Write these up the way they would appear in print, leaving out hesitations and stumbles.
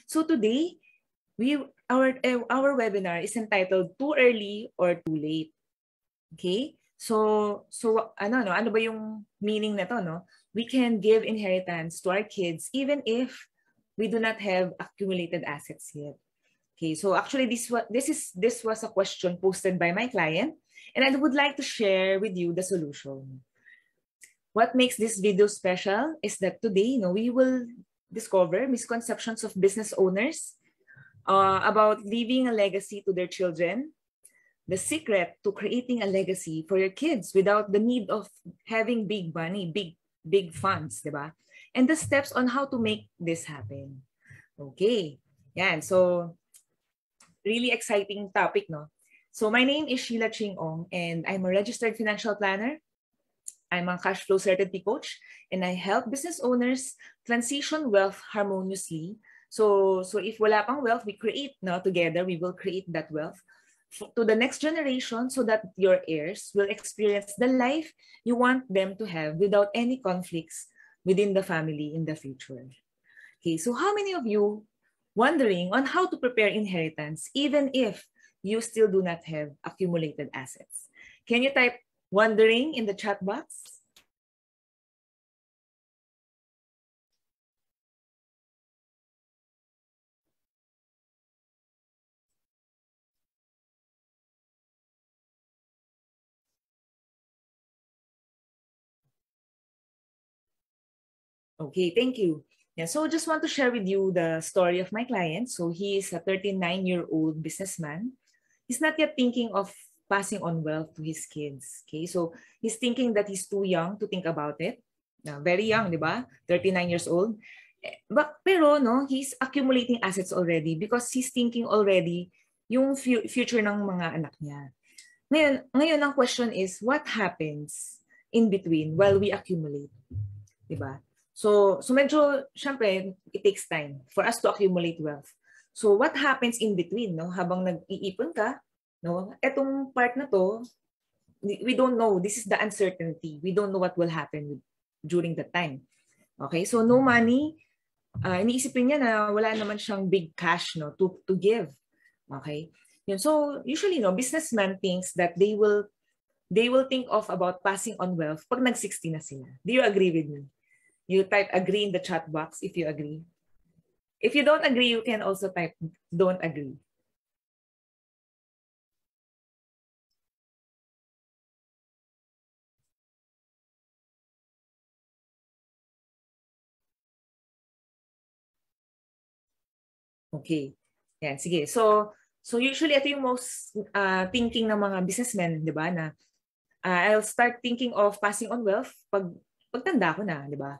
So today, our webinar is entitled Too Early or Too Late. Okay? So ano ba yung meaning na to, no? We can give inheritance to our kids even if we do not have accumulated assets yet. Okay, so actually this was a question posted by my client, and I would like to share with you the solution. What makes this video special is that today, we will discover misconceptions of business owners about leaving a legacy to their children, the secret to creating a legacy for your kids without the need of having big money, big funds, diba? And the steps on how to make this happen. Okay, yan. So, really exciting topic, no? So, my name is Sheila Ching-Ong, and I'm a registered financial planner. I'm a cash flow certainty coach, and I help business owners transition wealth harmoniously. So if wala pang wealth, we create, together, we will create that wealth to the next generation so that your heirs will experience the life you want them to have without any conflicts within the family in the future. Okay, so how many of you wondering on how to prepare inheritance even if you still do not have accumulated assets? Can you type wondering in the chat box? Okay, thank you. Yeah, so just want to share with you the story of my client. So he is a 39-year-old businessman. He's not yet thinking of passing on wealth to his kids. Okay, so he's thinking that he's too young to think about it. Very young, di ba? 39 years old. Pero he's accumulating assets already because he's thinking already yung future ng mga anak niya. Ngayon ang question is, what happens in between while we accumulate? Di ba? So medyo, syempre, it takes time for us to accumulate wealth. So what happens in between, habang nag-iipon ka, etong part na to, we don't know. This is the uncertainty. We don't know what will happen during that time. Okay, so no money. Iniisipin niya na wala naman siyang big cash to give. Okay? So usually businessman thinks that they will think of about passing on wealth pag nag-60 na sila. Do you agree with me? You type agree in the chat box if you agree. If you don't agree, you can also type don't agree. Okay. Yan, sige. So usually ito yung most thinking ng mga businessmen, 'di ba, na I'll start thinking of passing on wealth pagtanda ko na, 'di ba?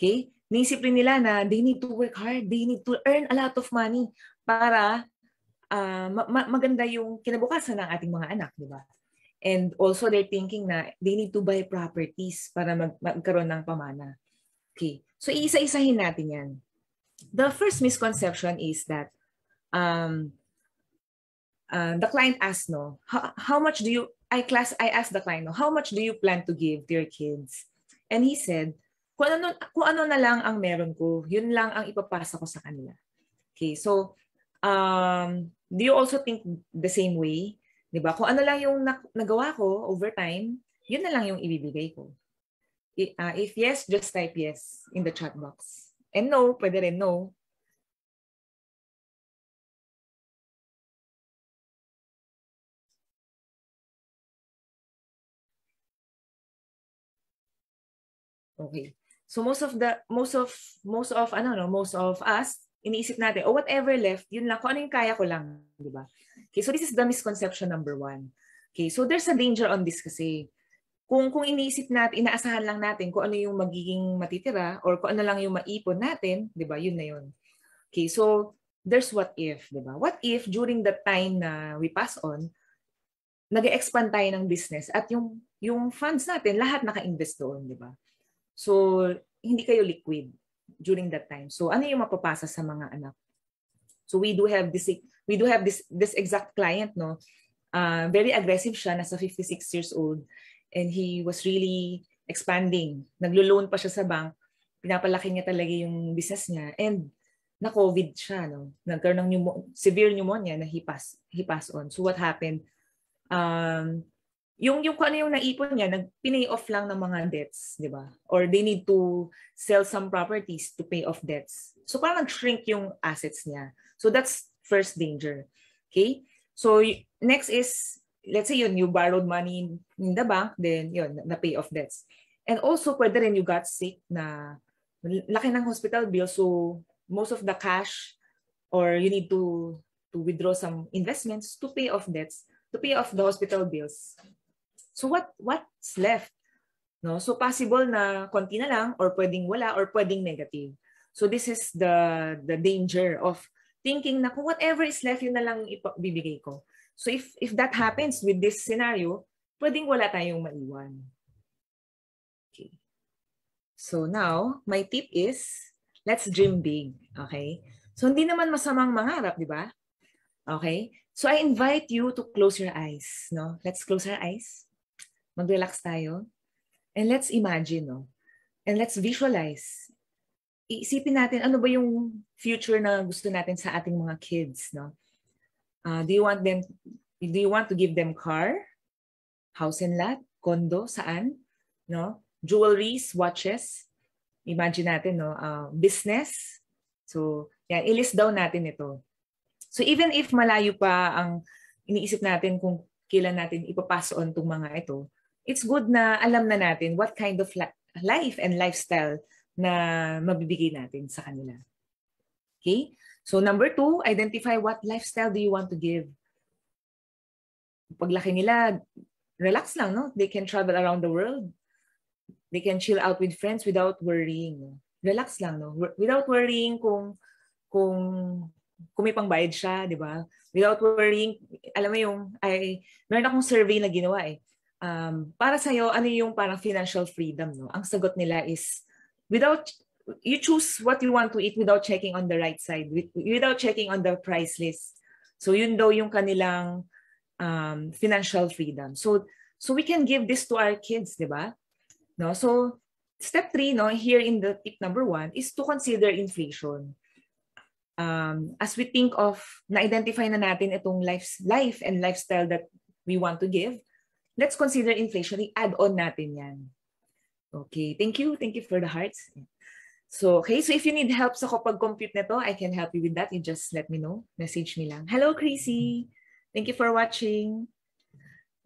Okay? Niisip rin nila na they need to work hard, they need to earn a lot of money para maganda yung kinabukasan ng ating mga anak, 'di ba? And also they're thinking na they need to buy properties para magkaroon ng pamana. Okay. So iisa-isahin natin 'yan. The first misconception is that the client asked, how much do you I asked the client, how much do you plan to give to your kids? And he said, kung ano na lang ang meron ko, yun lang ang ipapasa ko sa kanila. Okay, so do you also think the same way? 'Di ba? Kung ano lang yung nagawa ko over time, yun na lang yung ibibigay ko. If yes, just type yes in the chat box. And no, pwede rin no. Okay. So most of us, iniisip natin, whatever left, yun lang, kung ano yung kaya ko lang, di ba? Okay, so this is the misconception number 1. Okay, so there's a danger on this kasi. Kung iniisip natin, inaasahan lang natin kung ano yung magiging matitira or kung ano lang yung maipon natin, di ba? Yun na yun. Okay, so there's what if, di ba? What if during the time na we pass on, nag-expand tayo ng business at yung funds natin, lahat naka-invest doon, di ba? So, hindi kayo liquid during that time. So, ano yung mapapasa sa mga anak? So, we do have this exact client, very aggressive siya, nasa 56 years old, and he was really expanding. Naglo-loan pa siya sa bank, pinapalaki niya talaga yung business niya. And na COVID siya, no? Nagkaroon ng severe pneumonia na he passed on. So what happened? Yung kung ano yung naipon niya, nag-pay off lang ng mga debts, di ba? Or they need to sell some properties to pay off debts. So parang nag-shrink yung assets niya. So that's first danger. Okay? So next is, let's say yun, you borrowed money in the bank, then yun, na-pay off debts. And also, pwede rin you got sick na laki ng hospital bill, so most of the cash or you need to withdraw some investments to pay off debts, to pay off the hospital bills. So what's left? No? So possible na konti na lang or pwedeng wala or pwedeng negative. So this is the danger of thinking na kung whatever is left yun na lang ibibigay ko. So if that happens with this scenario, pwedeng wala tayong maiwan. Okay. So now, my tip is let's dream big, okay? So hindi naman masamang mangarap, di ba? Okay? So I invite you to close your eyes, no? Let's close our eyes. Mag-relax tayo. And let's imagine, no? And let's visualize. Iisipin natin ano ba yung future na gusto natin sa ating mga kids, no? Do you want to give them car, house and lot, condo, saan, no? Jewelries, watches. Imagine natin, no? Business. So, yan, i-list down natin ito. So, even if malayo pa ang iniisip natin kung kailan natin ipapass on itong mga ito, it's good na alam na natin what kind of life and lifestyle na mabibigay natin sa kanila. Okay? So, number 2, identify what lifestyle do you want to give. Paglaki nila, relax lang, no? They can travel around the world. They can chill out with friends without worrying. Relax lang, no? Without worrying kung may pangbayad siya, di ba? Without worrying, alam mo yung, meron akong survey na ginawa eh. Para sa'yo, ano yung parang financial freedom, no? Ang sagot nila is, you choose what you want to eat without checking on the right side, without checking on the price list. So yun daw yung kanilang financial freedom. So we can give this to our kids, di ba? No? So, step 3, no, here in the tip number 1 is to consider inflation. As we think of, na-identify na natin itong life and lifestyle that we want to give, let's consider inflation. I-add on natin yan. Okay, thank you. Thank you for the hearts. So, okay, so if you need help sa pag-compute nito, I can help you with that. You just let me know. Message me lang. Hello, Chrissy. Thank you for watching.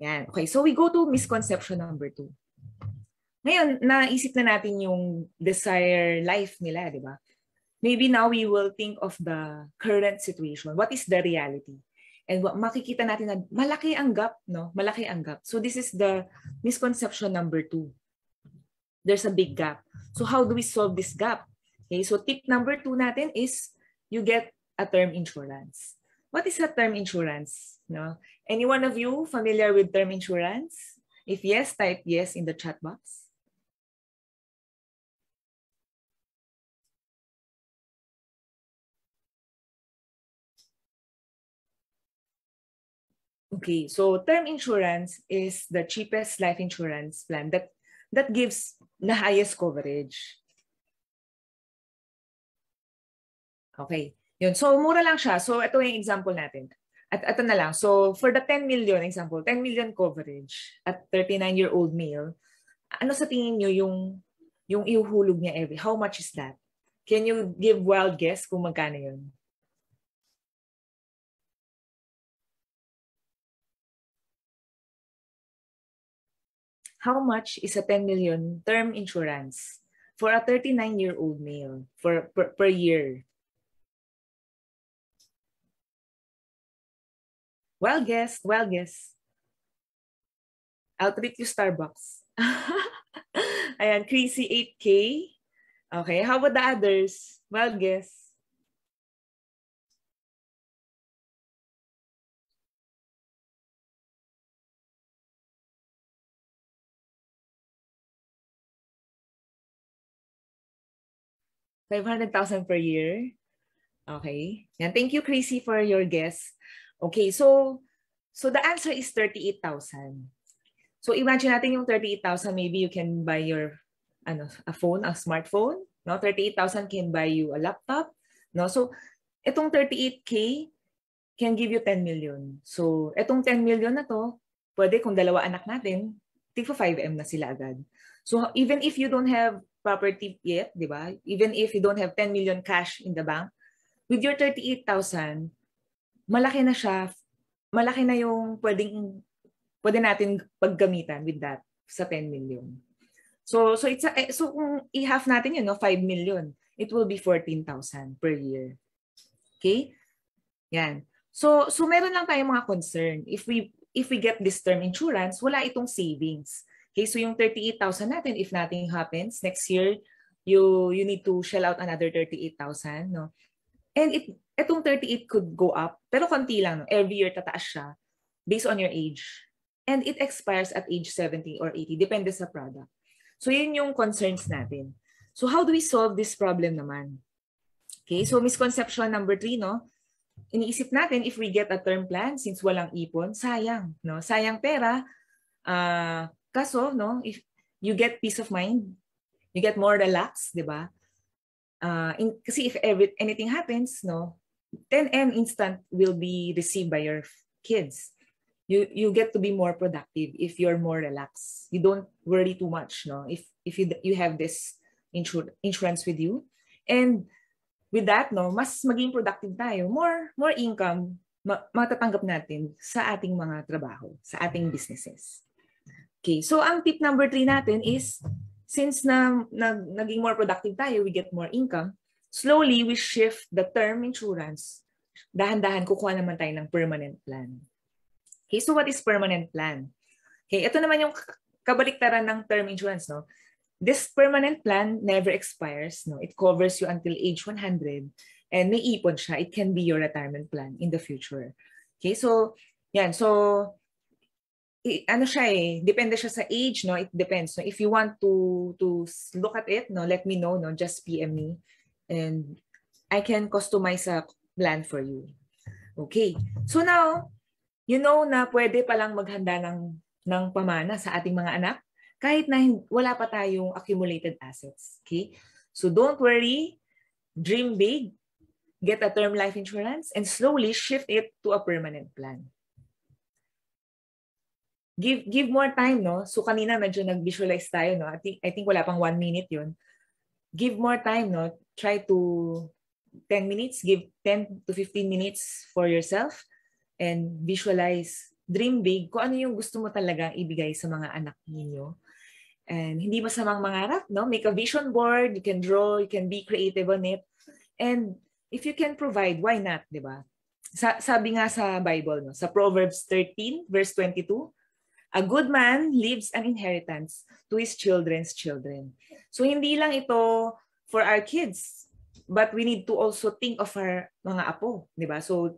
Yan. Okay, so we go to misconception number 2. Ngayon, naisip na natin yung desire life nila, di ba? Maybe now we will think of the current situation. What is the reality? And makikita natin na malaki ang gap, no? Malaki ang gap. So this is the misconception number 2. There's a big gap. So how do we solve this gap? Okay, so tip number 2 natin is you get a term insurance. What is a term insurance? No? Any one of you familiar with term insurance? If yes, type yes in the chat box. Okay, so term insurance is the cheapest life insurance plan that gives the highest coverage. Okay, yun. So mura lang siya. So ito yung example natin. At ito na lang. So for the 10 million example, 10 million coverage at 39-year-old male, ano sa tingin nyo yung ihuhulog niya every? How much is that? Can you give wild guess kung magkano yun? How much is a 10 million term insurance for a 39-year-old male per year? Wild guess, wild guess. I'll treat you Starbucks. Ayan, Chrissy 8K. Okay, how about the others? Wild guess. $500,000 per year. Okay. Yan. Thank you, Chrissy, for your guess. Okay, so the answer is 38,000. So imagine natin yung 38,000, maybe you can buy your a phone, a smartphone. No, 38,000 can buy you a laptop, No? So, itong 38K can give you 10 million. So, itong 10 million na to, pwede kung dalawa anak natin, tigpa 5M na sila agad. So, even if you don't have property yet, di ba? Even if you don't have 10 million cash in the bank, with your 38,000, malaki na siya. Malaki na yung pwede natin paggamitan with that sa 10 million. So kung i-half natin yun, no, 5 million, it will be 14,000 per year. Okay? Yan. So meron lang tayong mga concern. If we get this term insurance, wala itong savings. Okay, so yung 38,000 natin, if nothing happens next year, you need to shell out another 38,000, no? And itong 38 could go up, pero konti lang, no? Every year tataas siya based on your age. And it expires at age 70 or 80, depende sa product. So yun yung concerns natin. So how do we solve this problem naman? Okay, so misconception number 3, no? Iniisip natin if we get a term plan, since walang ipon, sayang, no? Sayang pera. Kaso, no, if you get peace of mind, you get more relaxed, di ba? Kasi if anything happens, no, 10M instant will be received by your kids. You get to be more productive if you're more relaxed. You don't worry too much, no, if you have this insurance with you. And with that, no, mas maging productive tayo. More income matatanggap natin sa ating mga trabaho, sa ating businesses. Okay, so ang tip number 3 natin is, since naging more productive tayo, we get more income, slowly we shift the term insurance. Dahan-dahan kukuha naman tayo ng permanent plan. Okay, so what is permanent plan? Okay, ito naman yung kabaliktaran ng term insurance, no? This permanent plan never expires, no? It covers you until age 100 and may ipon siya. It can be your retirement plan in the future. Okay, so yan, so ano siya depende siya sa age, no? It depends. No? If you want to look at it, no, let me know, no, just PM me and I can customize a plan for you. Okay. So now, you know na pwede palang maghanda ng pamana sa ating mga anak kahit na wala pa tayong accumulated assets. Okay? So don't worry, dream big, get a term life insurance and slowly shift it to a permanent plan. Give more time, no? So kanina medyo nag-visualize tayo, no? I think wala pang 1 minute yun. Give more time, no? Try to 10 minutes, give 10 to 15 minutes for yourself and visualize, dream big, kung ano yung gusto mo talagang ibigay sa mga anak ninyo. And hindi masamang mangarap, no? Make a vision board, you can draw, you can be creative on it. And if you can provide, why not, di ba? Sabi nga sa Bible, no? Sa Proverbs 13, verse 22, a good man leaves an inheritance to his children's children. So hindi lang ito for our kids, but we need to also think of our mga apo, di ba? So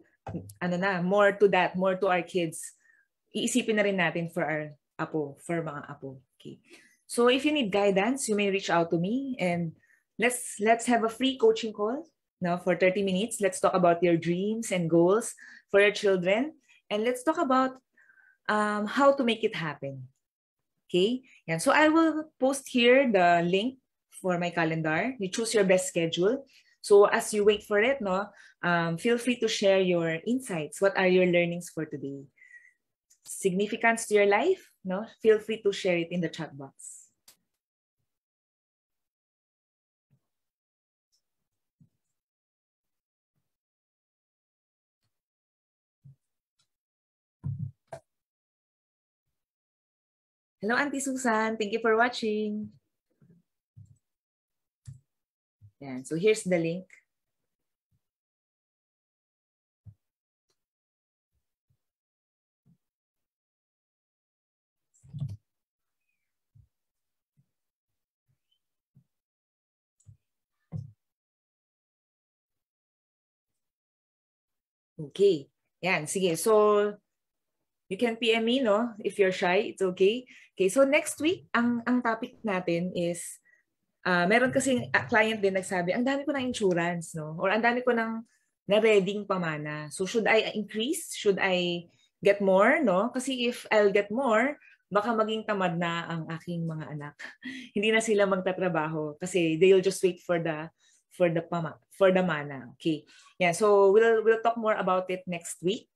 more to that, more to our kids. Iisipin na rin natin for our apo, for mga apo. Okay. So if you need guidance, you may reach out to me and let's have a free coaching call, no, for 30 minutes. Let's talk about your dreams and goals for your children and let's talk about how to make it happen. Okay? Yan. So I will post here the link for my calendar. You choose your best schedule. So as you wait for it, no, feel free to share your insights. What are your learnings for today? Significance to your life? No? Feel free to share it in the chat box. Hello, Auntie Susan. Thank you for watching. Yeah, so here's the link. Okay. Yan, sige. So, you can PM me, no? If you're shy, it's okay. Okay, so next week, ang topic natin is, meron kasi client din nagsabi, ang dami ko ng insurance, no? Or ang dami ko ng na-reading pamana. So, should I increase? Should I get more, no? Kasi if I'll get more, baka maging tamad na ang aking mga anak. Hindi na sila magtatrabaho kasi they'll just wait for for the mana. Okay. Yeah, so we'll talk more about it next week.